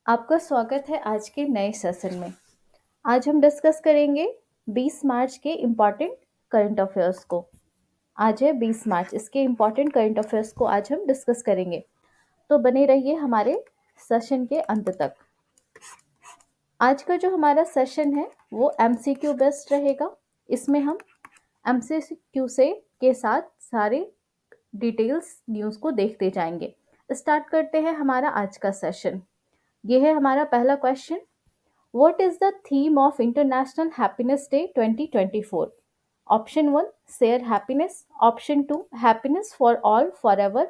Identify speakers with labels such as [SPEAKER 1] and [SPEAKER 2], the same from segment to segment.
[SPEAKER 1] आपका स्वागत है आज के नए सेशन में। आज हम डिस्कस करेंगे 20 मार्च के इम्पॉर्टेंट करंट अफेयर्स को। आज है 20 मार्च, इसके इम्पॉर्टेंट करंट अफेयर्स को आज हम डिस्कस करेंगे। तो बने रहिए हमारे सेशन के अंत तक। आज का जो हमारा सेशन है वो एमसीक्यू बेस्ड रहेगा। इसमें हम एमसीक्यू से के साथ सारे डिटेल्स न्यूज़ को देखते जाएंगे। स्टार्ट करते हैं हमारा आज का सेशन। ये है हमारा पहला question. What is the theme of International Happiness Day 2024? Option 1, Share Happiness. Option 2, Happiness for All Forever.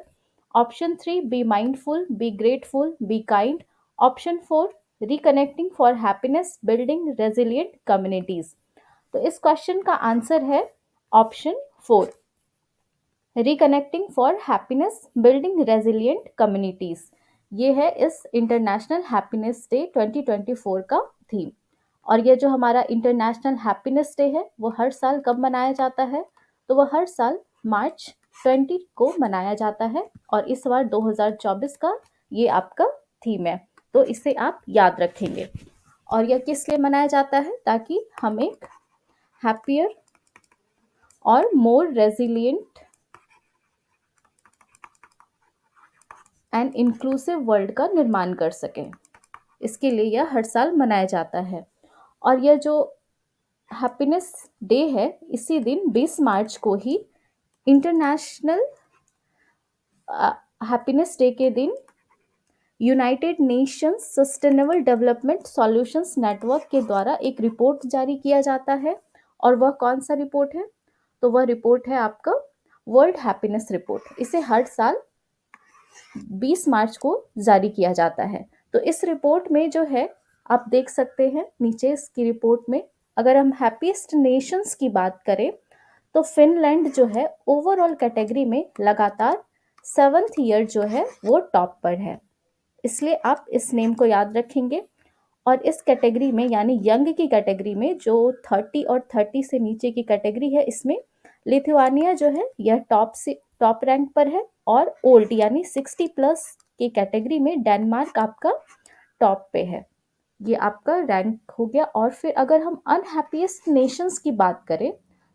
[SPEAKER 1] Option 3, Be Mindful, Be Grateful, Be Kind. Option 4, Reconnecting for Happiness, Building Resilient Communities. तो इस question का answer है option 4, reconnecting for happiness building resilient communities. ये है इस international happiness day 2024 का theme. और ये जो हमारा इंटरनेशनल हैप्पीनेस डे है वो हर साल कब मनाया जाता है? तो वो हर साल मार्च 20 को मनाया जाता है और इस बार 2024 का ये आपका थीम है, तो इसे आप याद रखेंगे। और यह किस लिए मनाया जाता है? ताकि हम एक हैप्पियर और मोर रेजिलिएंट एंड इंक्लूसिव वर्ल्ड का निर्माण कर सकें। इसके लिए यह हर साल मनाया जाता है। और यह जो हैप्पीनेस डे है, इसी दिन 20 मार्च को ही इंटरनेशनल हैप्पीनेस डे के दिन United Nations sustainable development solutions network के द्वारा एक रिपोर्ट जारी किया जाता है। और वह कौन सा रिपोर्ट है? तो वह रिपोर्ट है आपका वर्ल्ड हैप्पीनेस रिपोर्ट। इसे हर साल 20 मार्च को जारी किया जाता है। तो इस रिपोर्ट में जो है आप देख सकते हैं नीचे इसकी रिपोर्ट में, अगर हम हैप्पीएस्ट नेशंस की बात करें तो फिनलैंड जो है ओवरऑल कैटेगरी में लगातार 7th ईयर जो है वो टॉप पर है। इसलिए आप इस नेम को याद रखेंगे। और इस कैटेगरी में यानी यंग की कैटेगरी में जो 30 और 30 से नीचे की कैटेगरी है, इसमें लिथुआनिया जो है यह टॉप रैंक पर है। और ओल्ड यानी 60 प्लस की कैटेगरी में डेनमार्क आपका टॉप पे है। ये आपका रैंक हो गया। और फिर अगर हम अनहैप्पीएस्ट नेशंस की बात करें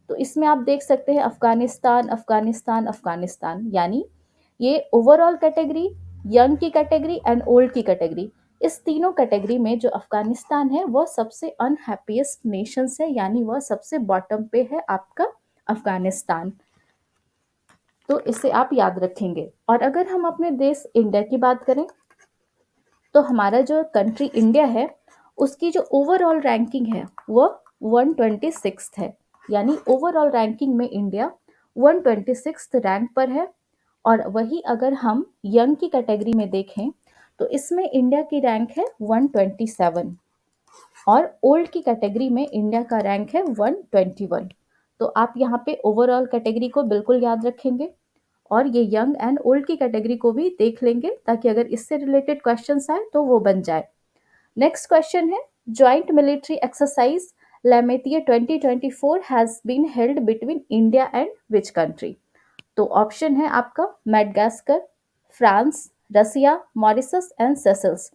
[SPEAKER 1] तो इसमें आप देख सकते हैं अफगानिस्तान, अफगानिस्तान, अफगानिस्तान, यानी ये ओवरऑल कैटेगरी, यंग की कैटेगरी एंड ओल्ड की कैटेगरी, इस तीनों कैटेगरी में जो अफगानिस्तान है वह सबसे अनहैप्पीएस्ट नेशंस है, यानी वह सबसे बॉटम पे है आपका अफगानिस्तान। तो इसे आप याद रखेंगे। और अगर हम अपने देश इंडिया की बात करें तो हमारा जो कंट्री इंडिया है उसकी जो ओवरऑल रैंकिंग है वह 126 है, यानी ओवरऑल रैंकिंग में इंडिया 126 रैंक पर है। और वही अगर हम यंग की कैटेगरी में देखें तो इसमें इंडिया की रैंक है 127 और ओल्ड की कैटेगरी में इंडिया का रैंक है 121। तो आप यहाँ पे ओवरऑल कैटेगरी को बिल्कुल याद रखेंगे और ये यंग एंड ओल्ड की कैटेगरी को भी देख लेंगे ताकि अगर इससे रिलेटेड क्वेश्चंस आए तो वो बन जाए। नेक्स्ट क्वेश्चन है, joint military exercise Lamitiye 2024 has been held between India and which country? तो ऑप्शन है आपका Madagascar, France, Russia, Mauritius and Seychelles.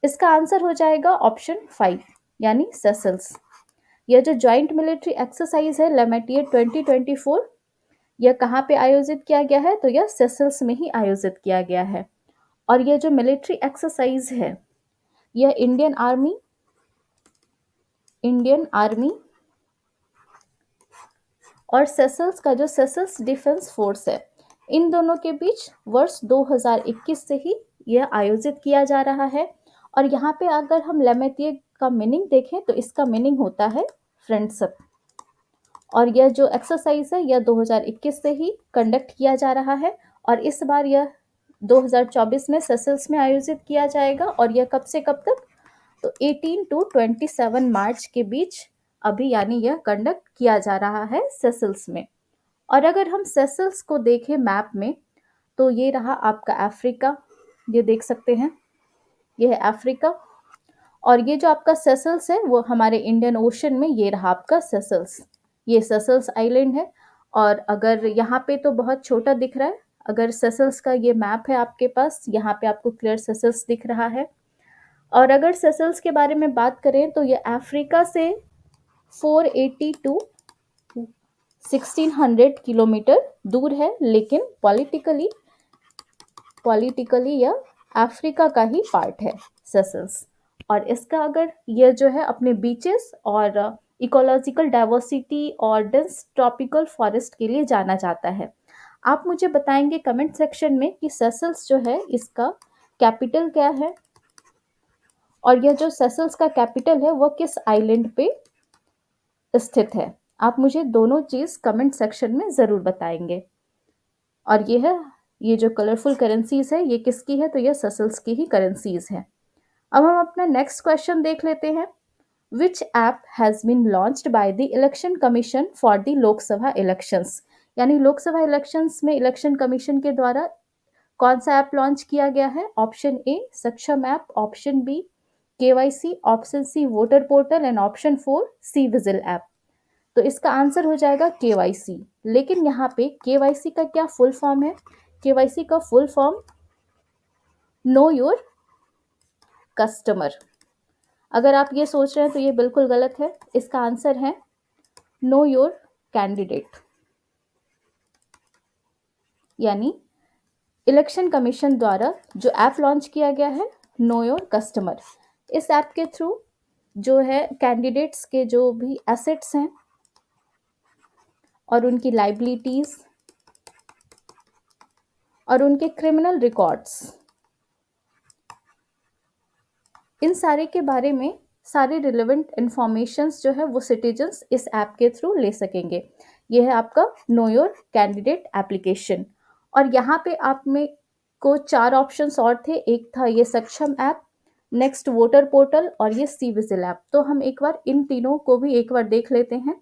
[SPEAKER 1] इसका आंसर हो जाएगा ऑप्शन 5 यानी सेशल्स। यह जो जॉइंट मिलिट्री एक्सरसाइज है लेमेथिए 2024, यह कहाँ पे आयोजित किया गया है? तो यह सेशल्स में ही आयोजित किया गया है। और यह जो मिलिट्री एक्सरसाइज है यह इंडियन आर्मी और सेशल्स का जो सेशल्स डिफेंस फोर्स है, इन दोनों के बीच वर्ष 2021 से ही यह आयोजित किया जा रहा है। और यहाँ पे अगर हम लेमेथिए का मीनिंग देखें तो इसका मीनिंग होता है फ्रेंडशिप। और यह जो एक्सरसाइज है यह 2021 से ही कंडक्ट किया जा रहा है और इस बार यह 2024 में सेशल्स में आयोजित किया जाएगा। और यह कब से कब तक? तो 18 to 27 मार्च के बीच अभी यानी यह कंडक्ट किया जा रहा है सेशल्स में। और अगर हम सेशल्स को देखें मैप में तो ये रहा आपका अफ्रीका, ये देख सकते हैं, ये है अफ्रीका। और ये जो आपका सेशल्स है वो हमारे इंडियन ओशन में, ये रहा आपका सेशल्स, ये सेशल्स आइलैंड है। और अगर यहाँ पे तो बहुत छोटा दिख रहा है, अगर सेशल्स का ये मैप है आपके पास, यहाँ पे आपको क्लियर सेशल्स दिख रहा है। और अगर सेसल्स के बारे में बात करें तो ये अफ्रीका से 480 टू 1600 किलोमीटर दूर है, लेकिन पॉलिटिकली यह अफ्रीका का ही पार्ट है सेसल्स। और इसका अगर ये जो है अपने बीचेस और इकोलॉजिकल डाइवर्सिटी और डेंस ट्रॉपिकल फॉरेस्ट के लिए जाना जाता है। आप मुझे बताएंगे कमेंट सेक्शन में कि सेसल्स जो है इसका कैपिटल क्या है, और यह जो सेसल्स का कैपिटल है वह किस आइलैंड पे स्थित है। आप मुझे दोनों चीज कमेंट सेक्शन में जरूर बताएंगे। और ये जो कलरफुल करेंसीज है ये किसकी है, तो ये सेसल्स की ही करेंसीज है। अब हम अपना नेक्स्ट क्वेश्चन देख लेते हैं। Which app has been launched by the election commission for the Lok Sabha elections, यानी लोकसभा इलेक्शंस में इलेक्शन कमीशन के द्वारा कौन सा ऐप लॉन्च किया गया है। Option A Saksham app, option B KYC, option C voter portal and option 4 C vigil app. तो इसका आंसर हो जाएगा केवाईसी। लेकिन यहाँ पे केवाईसी का क्या फुल फॉर्म है, केवाईसी का full form know your customer. अगर आप ये सोच रहे हैं तो ये बिल्कुल गलत है। इसका आंसर है नो योर कैंडिडेट। यानी इलेक्शन कमीशन द्वारा जो ऐप लॉन्च किया गया है नो योर कस्टमर, इस ऐप के थ्रू जो है कैंडिडेट्स के जो भी एसेट्स हैं और उनकी लाइबिलिटीज और उनके क्रिमिनल रिकॉर्ड्स, इन सारे के बारे में सारे रिलेवेंट इंफॉर्मेशंस जो है वो सिटीजन्स इस ऐप के थ्रू ले सकेंगे। ये है आपका नो योर कैंडिडेट एप्लीकेशन। और यहाँ पे आप में को 4 ऑप्शंस और थे। एक था ये सक्षम ऐप, नेक्स्ट वोटर पोर्टल और ये सी विजिल ऐप। तो हम एक बार इन तीनों को भी एक बार देख लेते हैं।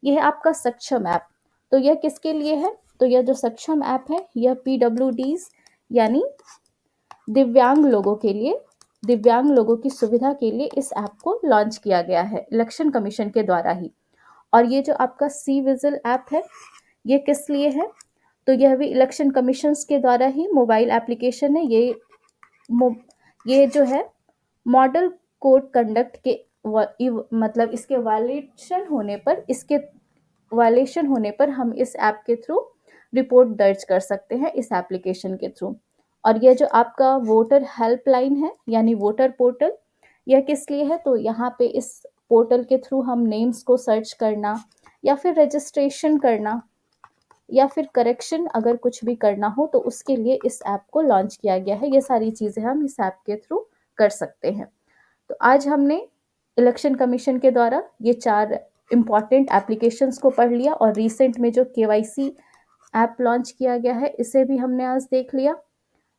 [SPEAKER 1] यह है आपका सक्षम ऐप। तो यह किसके लिए है, तो यह जो सक्षम ऐप है यह PWDs यानी दिव्यांग लोगों के लिए, दिव्यांग लोगों की सुविधा के लिए इस ऐप को लॉन्च किया गया है इलेक्शन कमीशन के द्वारा ही। और ये जो आपका सी विजिल ऐप है ये किस लिए है, तो यह भी इलेक्शन कमीशन के द्वारा ही मोबाइल एप्लीकेशन है। ये जो है मॉडल कोड कंडक्ट के मतलब इसके वायलेशन होने पर हम इस ऐप के थ्रू रिपोर्ट दर्ज कर सकते हैं इस एप्लीकेशन के थ्रू। और यह जो आपका वोटर हेल्पलाइन है यानी वोटर पोर्टल, यह किस लिए है, तो यहाँ पे इस पोर्टल के थ्रू हम नेम्स को सर्च करना या फिर रजिस्ट्रेशन करना या फिर करेक्शन अगर कुछ भी करना हो तो उसके लिए इस ऐप को लॉन्च किया गया है। ये सारी चीज़ें हम इस ऐप के थ्रू कर सकते हैं। तो आज हमने इलेक्शन कमीशन के द्वारा ये 4 इम्पॉर्टेंट एप्लीकेशंस को पढ़ लिया और रिसेंट में जो केवाईसी ऐप लॉन्च किया गया है इसे भी हमने आज देख लिया।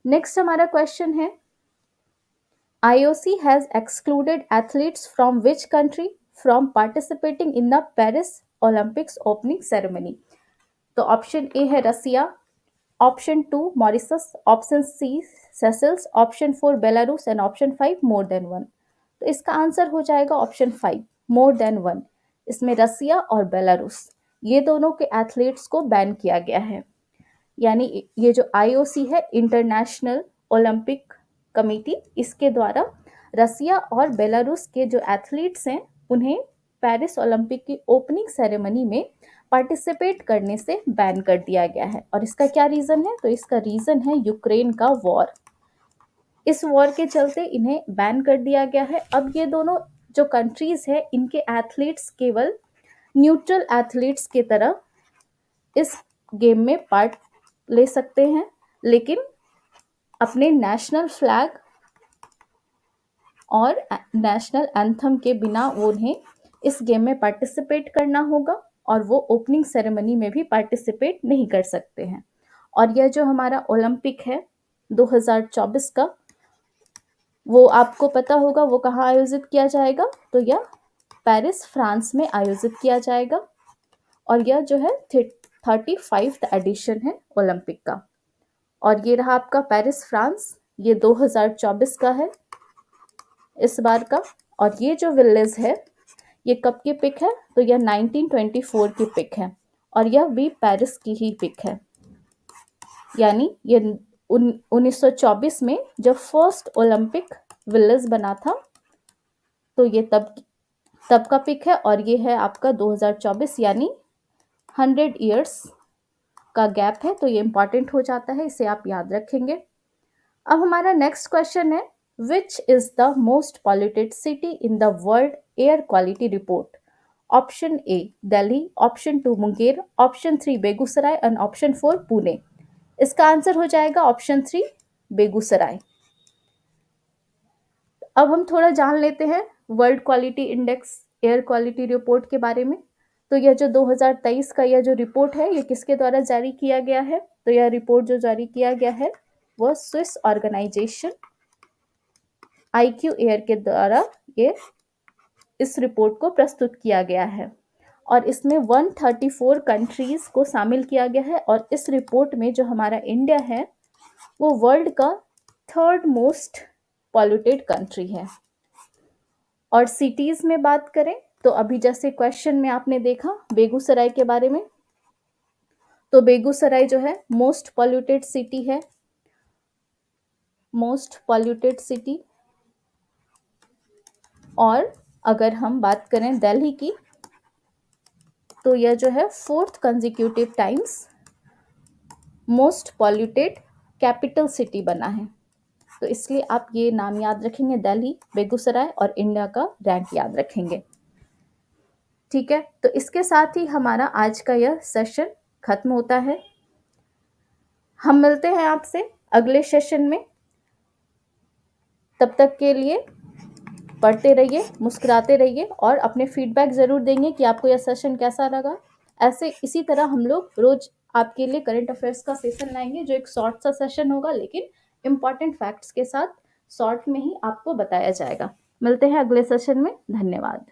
[SPEAKER 1] नेक्स्ट हमारा क्वेश्चन है IOC has excluded athletes from which country from participating in the Paris Olympics opening ceremony? तो ऑप्शन ए है Russia, option 2 Mauritius, option C Seychelles, option 4 Belarus and option 5 more than 1। तो इसका answer हो जाएगा option 5 more than 1। इसमें रसिया और Belarus ये दोनों के एथलीट्स को बैन किया गया है। यानी ये जो IOC है इंटरनेशनल ओलंपिक कमेटी, इसके द्वारा रसिया और बेलारूस के जो एथलीट्स हैं उन्हें पेरिस ओलंपिक की ओपनिंग सेरेमनी में पार्टिसिपेट करने से बैन कर दिया गया है। और इसका क्या रीज़न है, तो इसका रीज़न है यूक्रेन का वॉर। इस वॉर के चलते इन्हें बैन कर दिया गया है। अब ये दोनों जो कंट्रीज़ है इनके एथलीट्स केवल न्यूट्रल एथलीट्स की तरह इस गेम में पार्ट ले सकते हैं, लेकिन अपने नेशनल फ्लैग और नेशनल एंथम के बिना उन्हें इस गेम में पार्टिसिपेट करना होगा और वो ओपनिंग सेरेमनी में भी पार्टिसिपेट नहीं कर सकते हैं। और यह जो हमारा ओलंपिक है 2024 का, वो आपको पता होगा वो कहाँ आयोजित किया जाएगा, तो यह पेरिस फ्रांस में आयोजित किया जाएगा। और यह जो है 35th एडिशन है ओलंपिक का। और ये रहा आपका पेरिस फ्रांस, ये 2024 का है इस बार का। और ये जो विलेज है ये कब की पिक है, तो यह 1924 की पिक है और यह भी पेरिस की ही पिक है। यानी ये 1924 में जब फर्स्ट ओलंपिक विलियम्स बना था। तो ये तब का पिक है और ये है आपका 2024, यानी 100 ईयर्स का गैप है, तो ये इंपॉर्टेंट हो जाता है, इसे आप याद रखेंगे। अब हमारा नेक्स्ट क्वेश्चन है, which is the most polluted city in the world air quality report? Option A Delhi, option 2 Munger, option 3 Begusarai and option 4 Pune. इसका आंसर हो जाएगा ऑप्शन 3 बेगूसराय। अब हम थोड़ा जान लेते हैं world quality index air quality report के बारे में। तो यह जो 2023 का यह जो रिपोर्ट है, ये किसके द्वारा जारी किया गया है? तो यह रिपोर्ट जो जारी किया गया है वह स्विस ऑर्गेनाइजेशन IQ एयर के द्वारा ये इस रिपोर्ट को प्रस्तुत किया गया है और इसमें 134 कंट्रीज को शामिल किया गया है। और इस रिपोर्ट में जो हमारा इंडिया है वो वर्ल्ड का 3rd मोस्ट पॉल्यूटेड कंट्री है। और सिटीज में बात करें तो अभी जैसे क्वेश्चन में आपने देखा बेगूसराय के बारे में, तो बेगूसराय जो है मोस्ट पॉल्यूटेड सिटी है, मोस्ट पॉल्यूटेड सिटी। और अगर हम बात करें दिल्ली की, तो यह जो है 4th consecutive times most polluted capital city बना है। तो इसलिए आप ये नाम याद रखेंगे, दिल्ली, बेगूसराय और इंडिया का रैंक याद रखेंगे। ठीक है, तो इसके साथ ही हमारा आज का यह सेशन खत्म होता है। हम मिलते हैं आपसे अगले सेशन में। तब तक के लिए पढ़ते रहिए, मुस्कुराते रहिए और अपने फीडबैक ज़रूर देंगे कि आपको यह सेशन कैसा लगा। ऐसे इसी तरह हम लोग रोज आपके लिए करंट अफेयर्स का सेशन लाएंगे, जो एक शॉर्ट सा सेशन होगा लेकिन इम्पॉर्टेंट फैक्ट्स के साथ शॉर्ट में ही आपको बताया जाएगा। मिलते हैं अगले सेशन में। धन्यवाद।